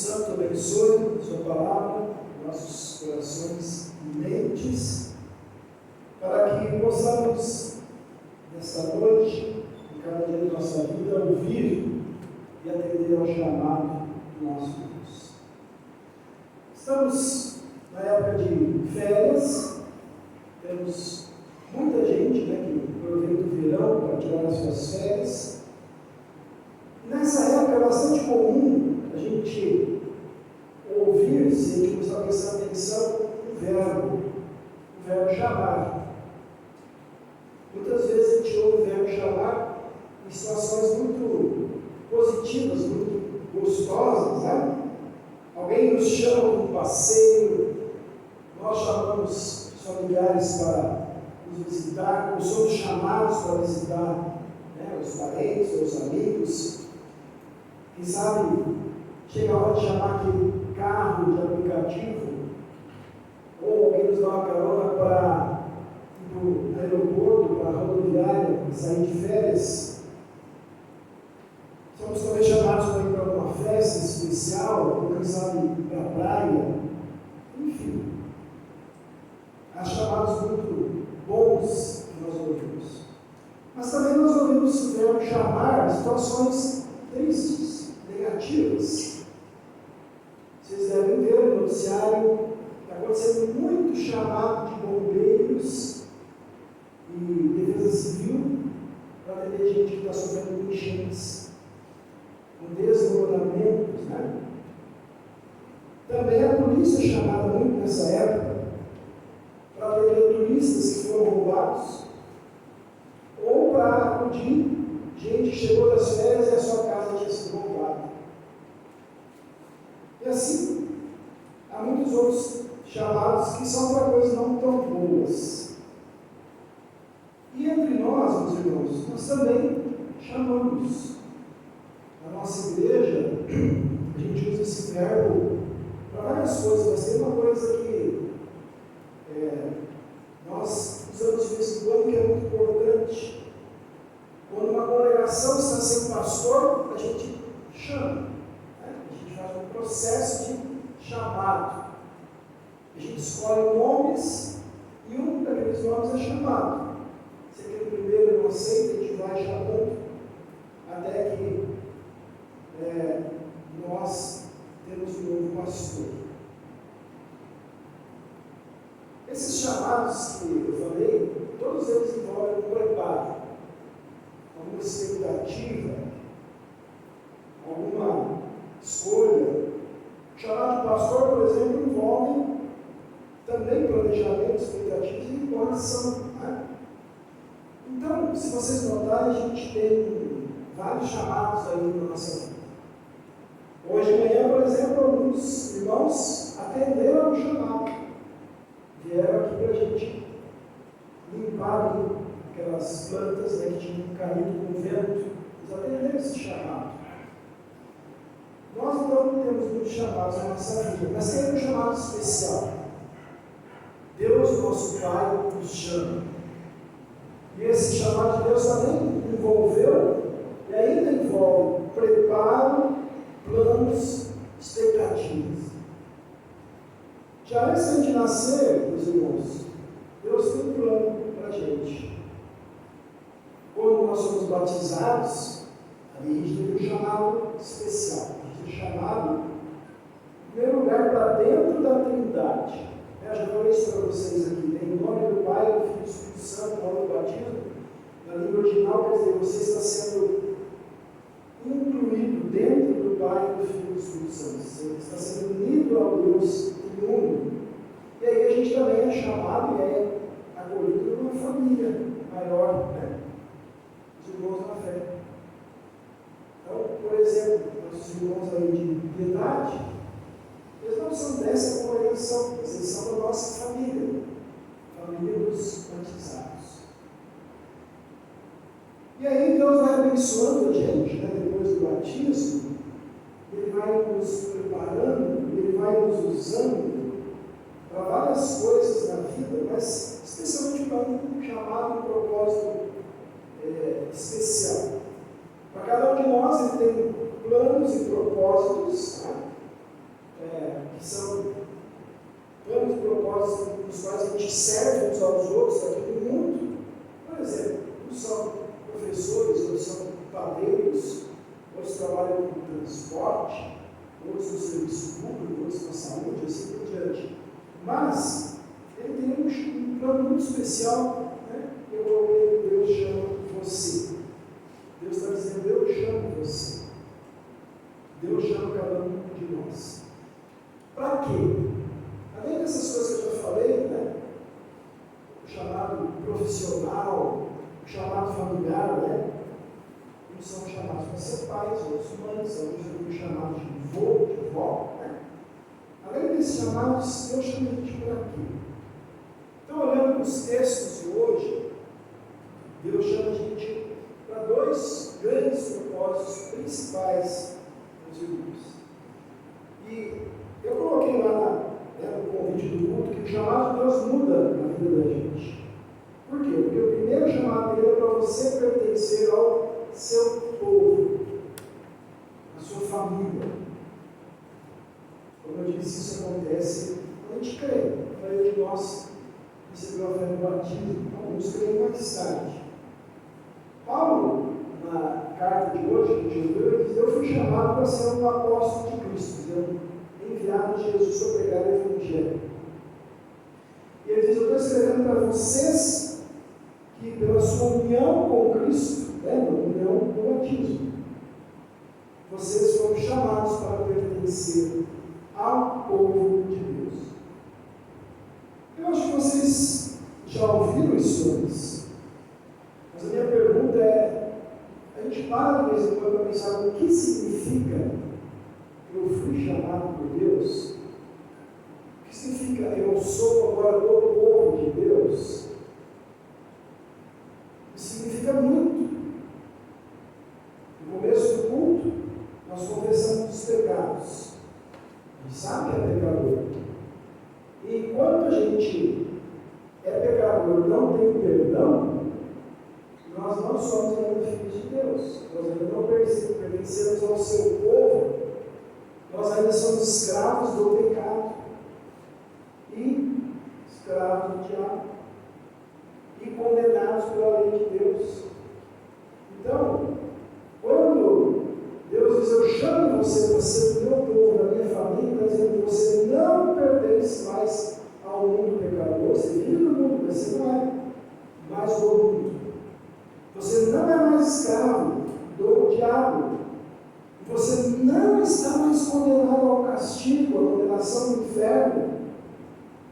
Santo abençoe Sua palavra, nossos corações e mentes, para que possamos, nesta noite, em cada dia da nossa vida, ouvir e atender ao chamado do nosso Deus. Estamos na época de férias, temos muita gente que aproveita o verão para tirar as suas férias. Nessa época é bastante comum a gente ouvir, se a gente começar a prestar atenção, o verbo chamar. Muitas vezes a gente ouve o verbo chamar em situações muito positivas, muito gostosas, né? Alguém nos chama para um passeio, nós chamamos os familiares para nos visitar, ou somos chamados para visitar os parentes ou os amigos. Quem sabe chega a hora de chamar aquele carro de aplicativo, ou alguém nos dá uma carona para ir para o aeroporto, para a rodoviária, sair de férias. Somos também chamados para ir para uma festa especial, ou quem sabe ir para a praia. Enfim, há chamados muito bons que nós ouvimos. Mas também nós ouvimos o verbo chamar situações tristes, negativas. Vocês devem ver no noticiário que está acontecendo muito chamado de bombeiros e defesa civil para atender gente que está sofrendo enchentes, com desmoronamentos, né? Também a polícia é chamada muito nessa época para atender turistas que foram roubados ou para acudir gente que chegou das férias e a sua casa tinha sido roubada. E assim, há muitos outros chamados que são para coisas não tão boas. E entre nós, meus irmãos, nós também chamamos. Na nossa igreja, a gente usa esse verbo para várias coisas, mas tem uma coisa que nós usamos de vez em quando que é muito importante. Quando uma congregação está sem pastor, a gente chama. A gente faz um processo de chamado. A gente escolhe nomes e um daqueles nomes é chamado. Se aquele primeiro não aceita, a gente vai chamando até que nós temos um novo pastor. Esses chamados que eu falei, todos eles envolvem um preparo, alguma expectativa, alguma escolha. O chamado de pastor, por exemplo, envolve também planejamento, expectativas e coração. Né? Então, se vocês notarem, a gente tem vários chamados aí na nossa vida. Hoje de manhã, por exemplo, alguns irmãos atenderam o chamado. Vieram aqui para a gente limpar aquelas plantas que tinham caído com o vento. Eles atenderam esse chamado. Nós então temos muitos chamados na nossa vida, mas tem um chamado especial. Deus, nosso Pai, nos chama. E esse chamado de Deus também envolveu, e ainda envolve, preparo, planos, expectativas. Já antes de nascer, meus irmãos, Deus tem um plano para a gente. Quando nós somos batizados, ali a gente tem um chamado especial. A gente é chamado, em primeiro lugar, para dentro da Trindade. Eu já falei isso para vocês aqui. Em nome do Pai, do Filho e do Espírito Santo, na hora do batismo, na língua original, quer dizer, você está sendo incluído dentro do Pai, do Filho e do Espírito Santo. Você está sendo unido ao Deus triuno. E aí a gente também é chamado e é acolhido numa família maior, né? Os irmãos na fé. Então, por exemplo, nossos irmãos aí de piedade, eles não são dessa congregação, eles são da nossa família, família dos batizados. E aí Deus vai abençoando a gente, depois do batismo, Ele vai nos preparando, Ele vai nos usando para várias coisas na vida, mas especialmente para um chamado, um propósito especial. Para cada um de nós, Ele tem planos e propósitos, né? que são planos e propósitos nos quais a gente serve uns aos outros aqui no mundo. Por exemplo, uns são professores, outros são padeiros, outros trabalham com transporte, outros no serviço público, outros na saúde, assim por diante. Mas ele tem um plano muito especial, né? Eu coloquei, Deus chama você. Deus está dizendo, eu chamo você. Deus chama cada um de nós. Para quê? Além dessas coisas que eu já falei, né? O chamado profissional, o chamado familiar, né? Uns são chamados para ser pais, outros mães, alguns são chamados de vô, de vó, né? Além desses chamados, Deus chama a gente por aqui. Então, olhando para os textos de hoje, Deus chama a gente para dois grandes propósitos principais, meus irmãos. E eu coloquei lá no convite do culto que o chamado de Deus muda na vida da gente. Por quê? Porque o primeiro chamado dele é para você pertencer ao seu povo, à sua família. Como eu disse, isso acontece quando a gente crê. A maioria de nós recebeu a fé no batismo, alguns creem mais tarde. Paulo, na carta de hoje, que ele diz: eu fui chamado para ser um apóstolo de Cristo, dizendo, enviado de Jesus para pregar o Evangelho. E ele diz: eu estou escrevendo para vocês que, pela sua união com Cristo, na união do batismo, vocês foram chamados para pertencer ao povo de Deus. Eu acho que vocês já ouviram isso antes, mas a minha pergunta é: a gente para de vez em quando para pensar o que significa eu fui chamado por Deus? O que significa eu sou agora do povo de Deus? Isso significa muito. No começo do culto, nós confessamos os pecados. A gente sabe que é pecador. E enquanto a gente é pecador, não tem perdão, nós não somos ainda filhos de Deus. Nós ainda não pertencemos ao seu povo. Nós ainda somos escravos do pecado e escravos do diabo e condenados pela lei de Deus. Então, quando Deus diz: eu chamo você para ser do meu povo, da minha família, está dizendo que você não pertence mais ao mundo pecador. Você vive no mundo, mas você não é mais do mundo. Você não é mais escravo do diabo. Você não está mais condenado ao castigo, à condenação do inferno,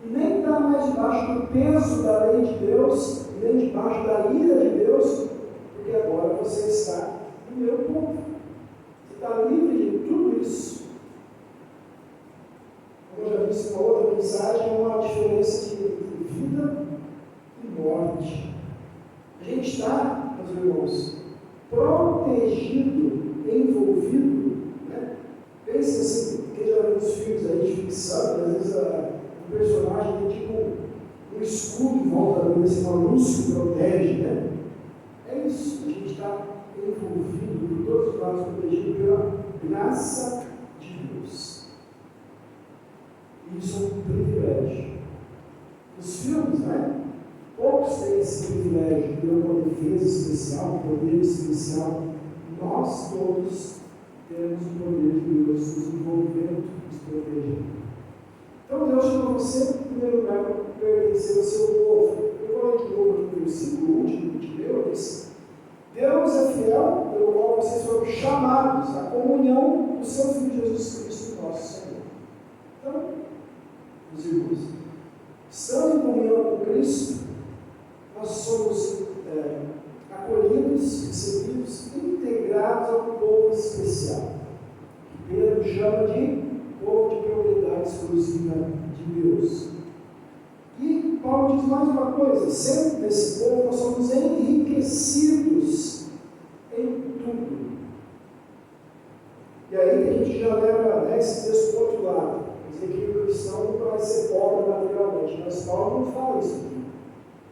e nem está mais debaixo do peso da lei de Deus, nem debaixo da ira de Deus, porque agora você está no meu povo. Você está livre de tudo isso. Como eu já disse em uma outra mensagem, é uma diferença entre vida e morte. A gente está, meus irmãos, protegido, envolvido, né? Pense assim, quem já viu os filmes aí de ficção, às vezes o personagem tem tipo um escudo em volta dele, assim, uma luz que protege, né? É isso, a gente está envolvido por todos os lados, protegido pela graça de Deus. E isso é um privilégio. Os filmes, né? Poucos têm esse privilégio de ter uma defesa especial, um poder especial. Nós todos temos o poder de Deus nos envolvendo, nos protegendo. Então Deus chamou você, em primeiro lugar, para pertencer ao seu povo. Eu vou ler de novo aqui no versículo último que leu, diz: Deus é fiel, pelo qual vocês foram chamados à comunhão do seu Filho Jesus Cristo, nosso Senhor. Então, meus irmãos, estando em comunhão com Cristo, nós somos acolhidos, recebidos, integrados a um povo especial, que Pedro chama de povo de propriedade exclusiva de Deus. E Paulo diz mais uma coisa: sendo desse povo, nós somos enriquecidos em tudo. E aí a gente já leva esse texto para o outro lado, quer dizer que o cristão nunca vai ser pobre materialmente, mas Paulo não fala isso aqui.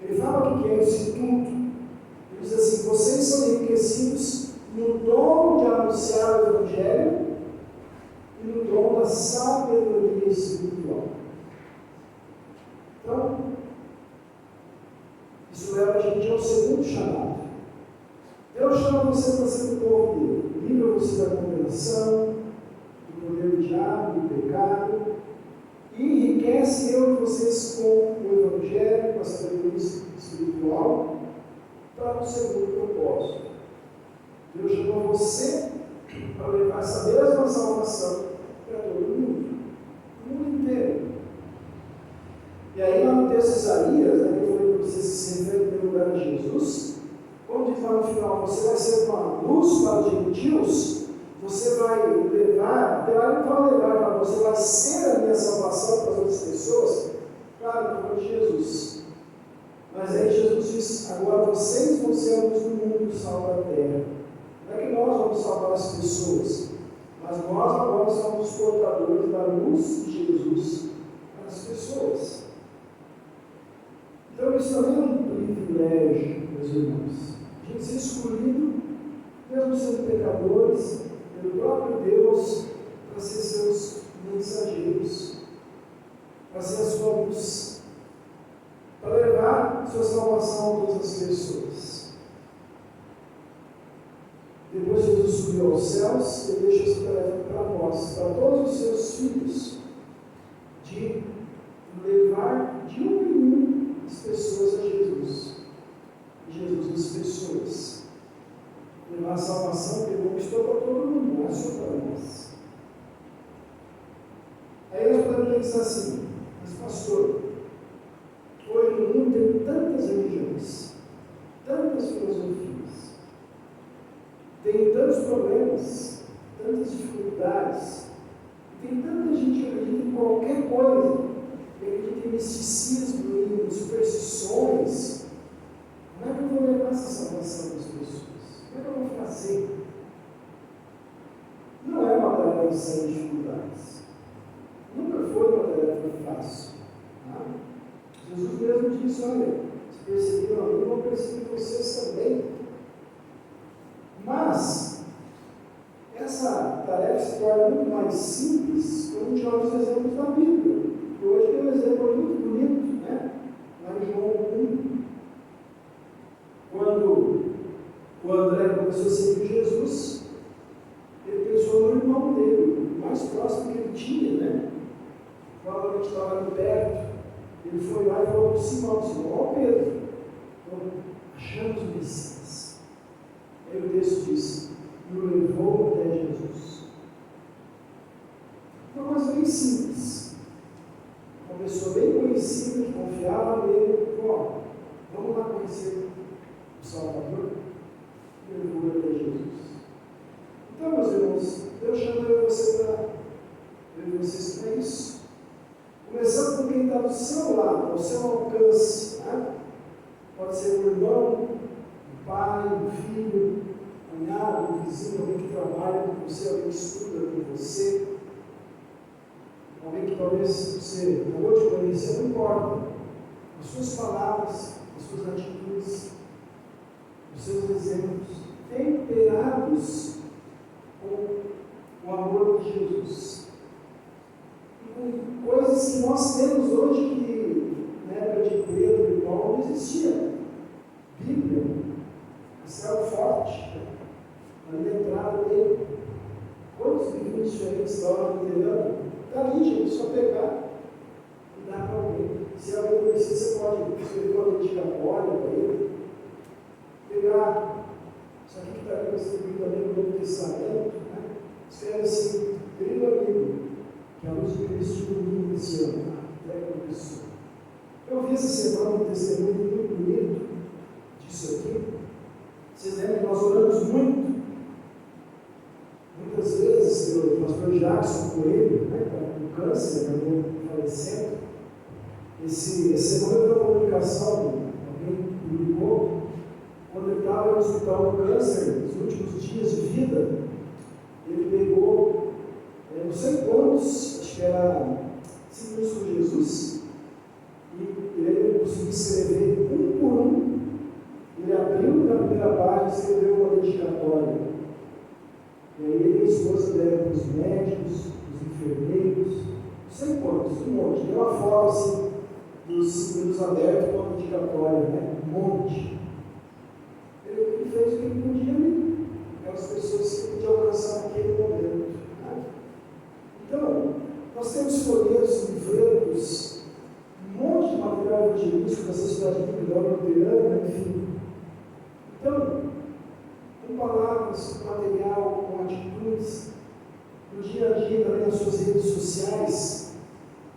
Ele fala o que é esse tudo. Ele diz assim: vocês são enriquecidos no dom de anunciar o Evangelho, e no dom da sabedoria espiritual. Então, isso leva a gente ao segundo chamado. Deus chama você para ser o povo dele. Livra você da condenação, do poder do diabo, do pecado, e enriquece eu e vocês com o Evangelho, com a sabedoria espiritual, para o segundo propósito. Deus chamou você para levar essa mesma salvação para todo mundo, o mundo inteiro. E aí, lá no texto de Isaías, né, que eu falei para vocês que se refere em primeiro lugar a Jesus, como diz lá no final, você vai ser uma luz para os gentios, você vai levar, até lá não vai levar, para você vai ser a minha salvação para as outras pessoas, claro, por de Jesus. Mas aí Jesus diz, agora vocês vão ser a luz do mundo, o sal da terra. Não é que nós vamos salvar as pessoas, mas nós agora somos os portadores da luz de Jesus para as pessoas. Então isso também é um privilégio, meus irmãos. A gente ser escolhido, mesmo sendo pecadores, pelo próprio Deus, para ser seus mensageiros, para ser a sua luz, para levar sua salvação a todas as pessoas. Depois Jesus subiu aos céus, ele deixa essa tarefa para nós, para todos os seus filhos, de levar de um em um as pessoas a Jesus. Jesus as pessoas. Levar a salvação que ele conquistou para todo mundo, não é só para nós. Aí nós podemos pensar assim, mas pastor, hoje no mundo tem tantas religiões, tantas filosofias, tem tantos problemas, tantas dificuldades, tem tanta gente que acredita em qualquer coisa, que acredita em misticismo, em superstições. Como é que eu vou levar essa salvação das pessoas? Como é que eu vou fazer? Não é uma tarefa sem dificuldades. Nunca foi uma tarefa fácil. Tá? Jesus mesmo disse, olha, se perseguiram a mim, eu vou perseguir vocês também. Mas, essa tarefa se torna muito mais simples quando a gente olha os exemplos da Bíblia. Hoje tem um exemplo muito bonito, né? Lá em João 1. Quando o André começou a seguir Jesus, ele pensou no irmão dele, o mais próximo que ele tinha, né? Provavelmente estava ali perto. Ele foi lá e falou para Simão, ó Pedro, achamos o Messias. Aí o texto diz, e o levou até Jesus. Uma coisa bem simples. Uma pessoa bem conhecida, que confiava nele, falou, vamos lá conhecer o Salvador, e levou até Jesus. Então, meus irmãos, Deus chama vocês para isso. Começando com quem está do seu lado, ao seu alcance. Né? Pode ser um irmão, um pai, um filho, um cunhado, um vizinho, alguém que trabalha com você, alguém que estuda com você, alguém que talvez você acabou de conhecer, não importa. As suas palavras, as suas atitudes, os seus exemplos, temperados com o amor de Jesus. Com coisas que nós temos hoje que na época de Pedro e Paulo não existia. Bíblia, Castelo Forte, ali na entrada dele. Quantos livros diferentes da hora do Delano? Está ali, gente, só pegar e dar para alguém. Se alguém conhecer, você pode escrever uma dedicatória para ele. Pegar isso aqui que está aqui distribuído também no Novo Testamento, né? Escreve assim, querido amigo, que a luz de Cristo ilumina esse ano, entrega a pessoa. Eu vi essa semana um testemunho muito bonito disso aqui. Vocês lembram que nós oramos muito? Muitas vezes, o pastor Jackson Coelho, né, com câncer, acabou falecendo. Essa semana eu vi uma publicação, alguém publicou, quando ele estava no hospital do câncer, nos últimos dias de vida, ele pegou, não sei quantos, acho que era 5 minutos com Jesus, e ele conseguiu escrever um por um. Ele abriu na primeira página e escreveu uma dedicatória. E aí ele e a esposa deram para os médicos, os enfermeiros, não sei quantos, um monte. Tem uma foto assim dos símbolos abertos como indicatório, né? Um monte. Ele fez o que ele podia, aquelas pessoas que ele podia alcançar naquele momento. Né? Então, nós temos folhetos, livretos, um monte de material evangelístico da sociedade bíblica, luterana, enfim. Então, com palavras, com material, com atitudes, no dia a dia, também nas suas redes sociais,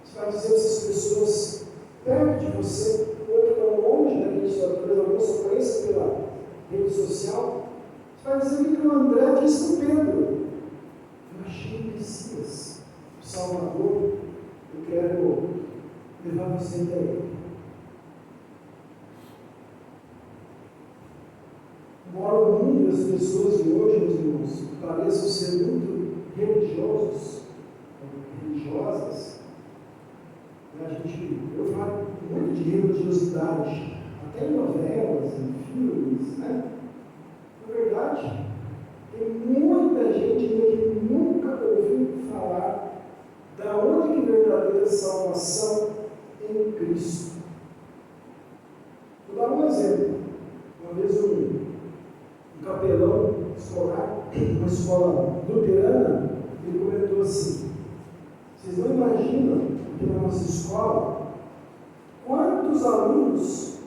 você vai dizer a essas pessoas perto de você, ou que estão longe da rede social, talvez alguns só conheçam pela rede social, você vai dizer o que o André disse para Pedro: eu achei o Messias, o Salvador, eu quero levar você até ele. Embora o mundo e as pessoas de hoje, meus irmãos, pareçam ser muito religiosos, religiosas, eu falo muito de religiosidade, até em novelas, em filmes, né? Na verdade, tem muita gente ainda que nunca ouviu falar da única e verdadeira salvação em Cristo. Vou dar um exemplo. Uma vez um capelão escolar, uma escola luterana, ele comentou assim: vocês não imaginam que na nossa escola, quantos alunos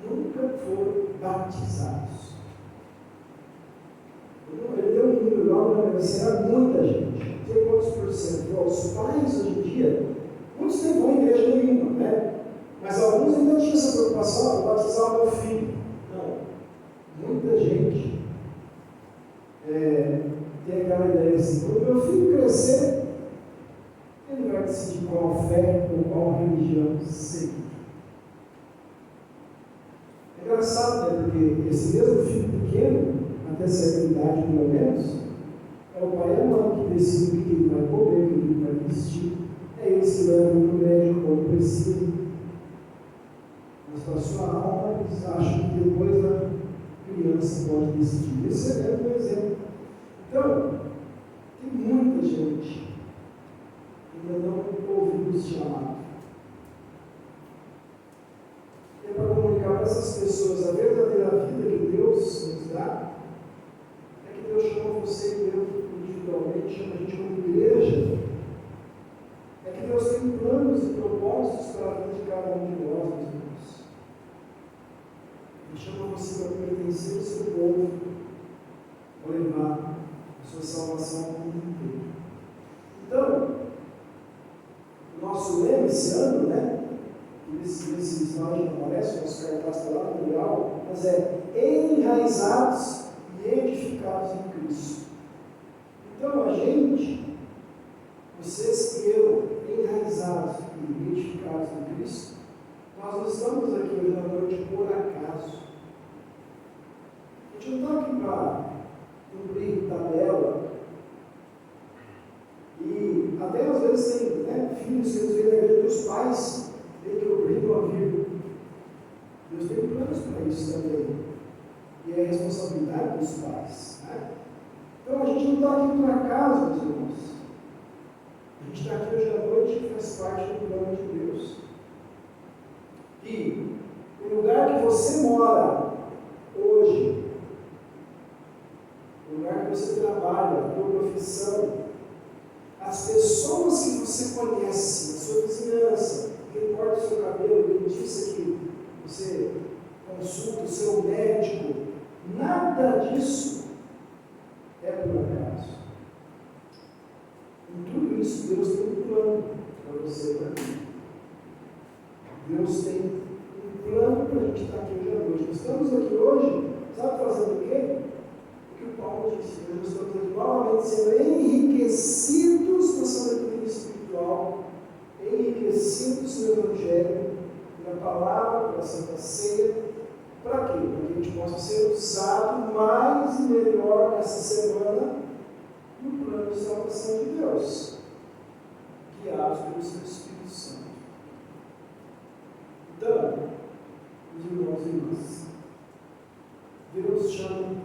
nunca foram batizados? Ele deu um número lá, mas era muita gente. Não sei quantos por cento. Os pais, hoje em dia, muitos nem vão em igreja nenhuma, né? Mas alguns ainda tinham essa preocupação de batizar o meu filho. Não. Muita gente tem aquela ideia assim: quando meu filho crescer, ele vai decidir qual fé ou qual religião seguir. É engraçado, né? Porque esse mesmo filho pequeno, até certa idade pelo menos, é o pai e a mãe que decidem o que ele vai comer, o que ele vai vestir. É eles que levam para o médico quando precisa. Mas para a sua alma, eles acham que depois a criança pode decidir. Esse é um exemplo. Então, tem muita gente que ainda não ouviu esse chamado. É para comunicar para essas pessoas a verdadeira vida que Deus nos dá. É que Deus chama você e eu individualmente, chama a gente como igreja. É que Deus tem planos e propósitos para a vida de cada um de nós, meus irmãos. Ele chama você para pertencer ao seu povo, para levar a sua salvação ao mundo inteiro. Então, o nosso lema esse ano, né? Esse slide não aparece, o nosso cartaz está lá no mural, mas é enraizados e edificados em Cristo. Então, a gente, vocês e eu, enraizados e edificados em Cristo, nós não estamos aqui hoje à noite por acaso. A gente não está aqui para cumprir tabela. E até às vezes tem, né, filhos que eles veem na igreja dos pais, tem que obrigam a vir. Deus tem planos para isso também. E é a responsabilidade dos pais. Né? Então a gente não está aqui por acaso, meus irmãos. A gente está aqui hoje à noite e faz parte do plano de Deus. E o lugar que você mora hoje, o lugar que você trabalha, a tua profissão, as pessoas que você conhece, a sua vizinhança, quem corta o seu cabelo, o dentista que você consulta, o seu médico, nada disso é por acaso. Em tudo isso, Deus tem um plano para você e para mim. Deus tem um plano para a gente estar aqui hoje à noite. Nós estamos aqui hoje, sabe fazendo o quê? O que o Paulo disse, nós estamos aqui novamente sendo enriquecidos na sabedoria espiritual, enriquecidos no Evangelho, na palavra, na Santa Ceia. Para quê? Para que a gente possa ser usado mais e melhor nessa semana no plano de salvação de Deus, guiados pelo seu Espírito Santo. Então, meus irmãos e irmãs, Deus chama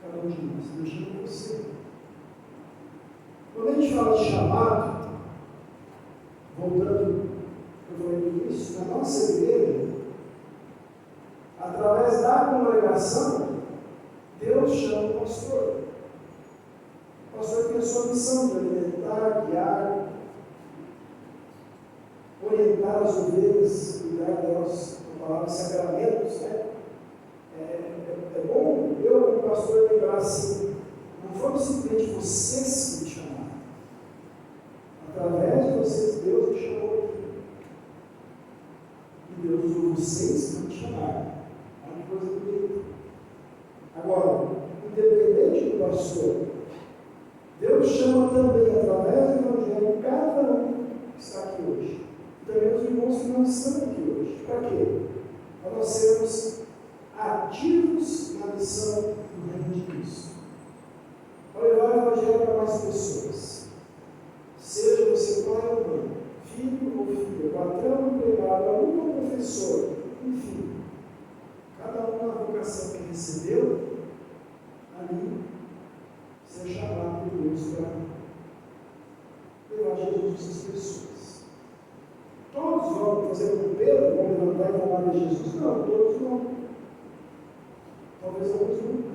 cada um de nós, Deus chama você. Quando a gente gente fala de chamado, voltando ao que eu falei no início, na nossa igreja, através da congregação, Deus chama o pastor. O pastor tem a sua missão de alimentar, guiar, orientar as ovelhas, cuidar delas, com palavras sacramentos, né? É bom eu, como pastor, lembrar assim, não foram simplesmente vocês que me chamaram. Através de vocês, Deus me chamou aqui. E Deus usou vocês para me chamar. Olha que coisa bonita. Agora, independente do pastor, Deus chama também, através do Evangelho, cada um que está aqui hoje. E também os irmãos que não estão aqui hoje. Para quê? Para nós sermos ativos na missão do Reino de Cristo. Para levar o Evangelho para mais pessoas. Seja você pai ou mãe, filho ou filha, patrão, empregado, aluno ou professor, enfim. Cada um na vocação que recebeu, ali, ser chamado por Deus para levar Jesus para essas pessoas. Todos vão fazer como Pedro, vão levantar e vão lá de Jesus? Não, todos não. Talvez alguns nunca.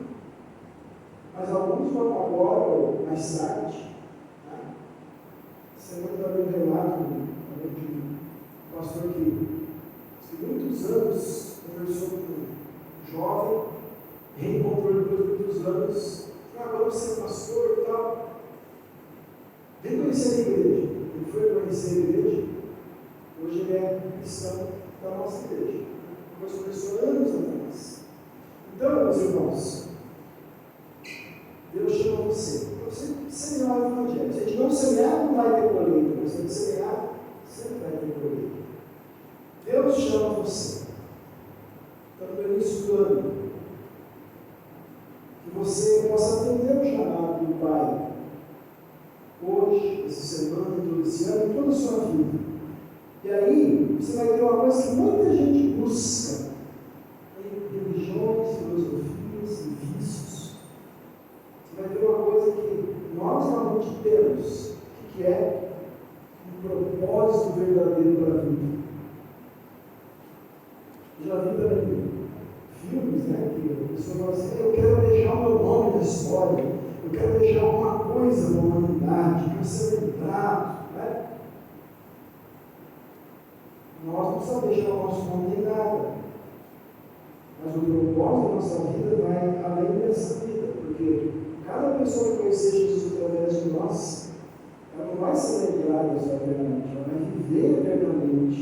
Mas alguns vão agora ou mais tarde. Semana também um relato de um pastor que muitos anos conversou com um jovem, reencontrou depois de muitos anos, agora você é pastor e tal. Vem conhecer a igreja. Ele foi conhecer a igreja, hoje ele é cristão da nossa igreja. Depois começou anos atrás. Então, meus irmãos, Deus chama você. Você semear o Evangelho. Se a gente não semear, não vai ter colheita. Mas se a gente semear, sempre vai ter colheita. Deus chama você. Então, no início do ano, que você possa atender o chamado do Pai. Hoje, essa semana, todo esse ano, toda a sua vida. E aí, você vai ter uma coisa que muita gente busca em religiões, filosofias e vícios. Você vai ter uma coisa que nós realmente temos, que é um propósito verdadeiro para a vida. Já vi também filmes, né, que a pessoa fala assim, eu quero deixar o meu nome na história, eu quero deixar alguma coisa na humanidade, eu quero ser lembrado, né? Nós não precisamos deixar o nosso nome em nada, mas o propósito da nossa vida vai além dessa vida, porque cada pessoa que conhecer Jesus através de nós, ela não vai ser lembrada eternamente, ela vai viver eternamente.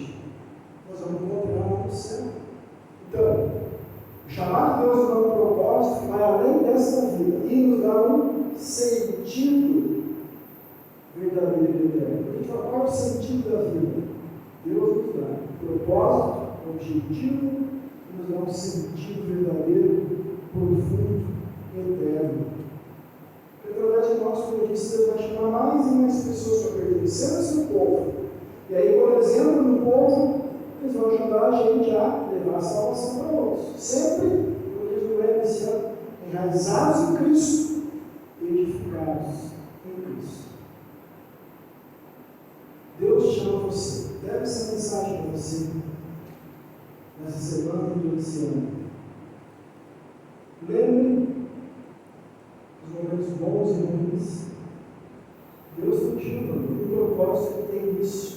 Nós vamos encontrar lá no céu. Então, o chamado de Deus dá um propósito que vai além dessa vida e nos dá um sentido verdadeiro e eterno. A gente fala, qual é o sentido da vida? Deus nos dá um propósito, um objetivo e nos dá um sentido verdadeiro, profundo e eterno. Através de nós, como eu disse, Deus vai chamar mais e mais pessoas para pertencer ao seu povo. E aí, por exemplo, no povo, eles vão ajudar a gente a levar a salvação para outros. Sempre, como diz o Leme esse ano, enraizados em Cristo e edificados em Cristo. Deus chama você. Deve essa mensagem para você nessa semana e todo esse ano. Lembre os momentos bons e ruins. Deus não chama, o propósito que tem isso.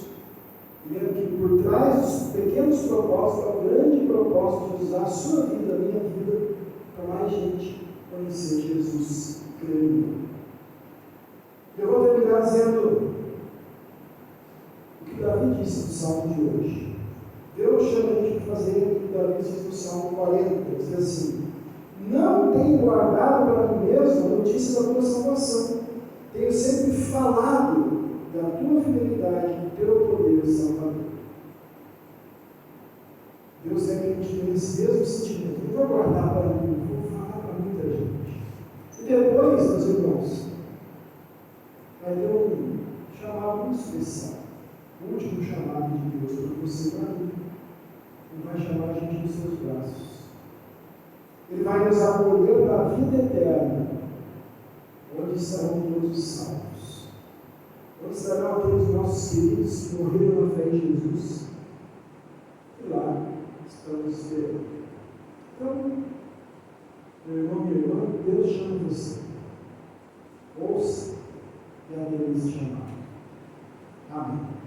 Lembra que por trás dos pequenos propósitos, é o grande propósito de usar a sua vida, a minha vida, para mais gente conhecer Jesus, crer nele. Eu vou terminar dizendo o que Davi disse no Salmo de hoje. Deus chama a gente para fazer o que Davi disse no Salmo 40, ele diz assim: não tenho guardado para mim mesmo a notícia da tua salvação. Tenho sempre falado da tua fidelidade, do teu poder salvador. Deus quer que a gente tenha esse mesmo sentimento. Não vou guardar para mim, vou falar para muita gente. E depois, meus irmãos, vai ter um chamado muito especial. O último chamado de Deus para você e para mim. Ele vai chamar a gente nos seus braços. Ele vai nos acolher para a vida eterna, onde estarão todos os salvos. Onde estarão aqueles nossos queridos que morreram na fé em Jesus? E lá estamos esperando. Então, meu irmão, minha irmã, Deus chama você. Ouça e a Deus chamar. Amém.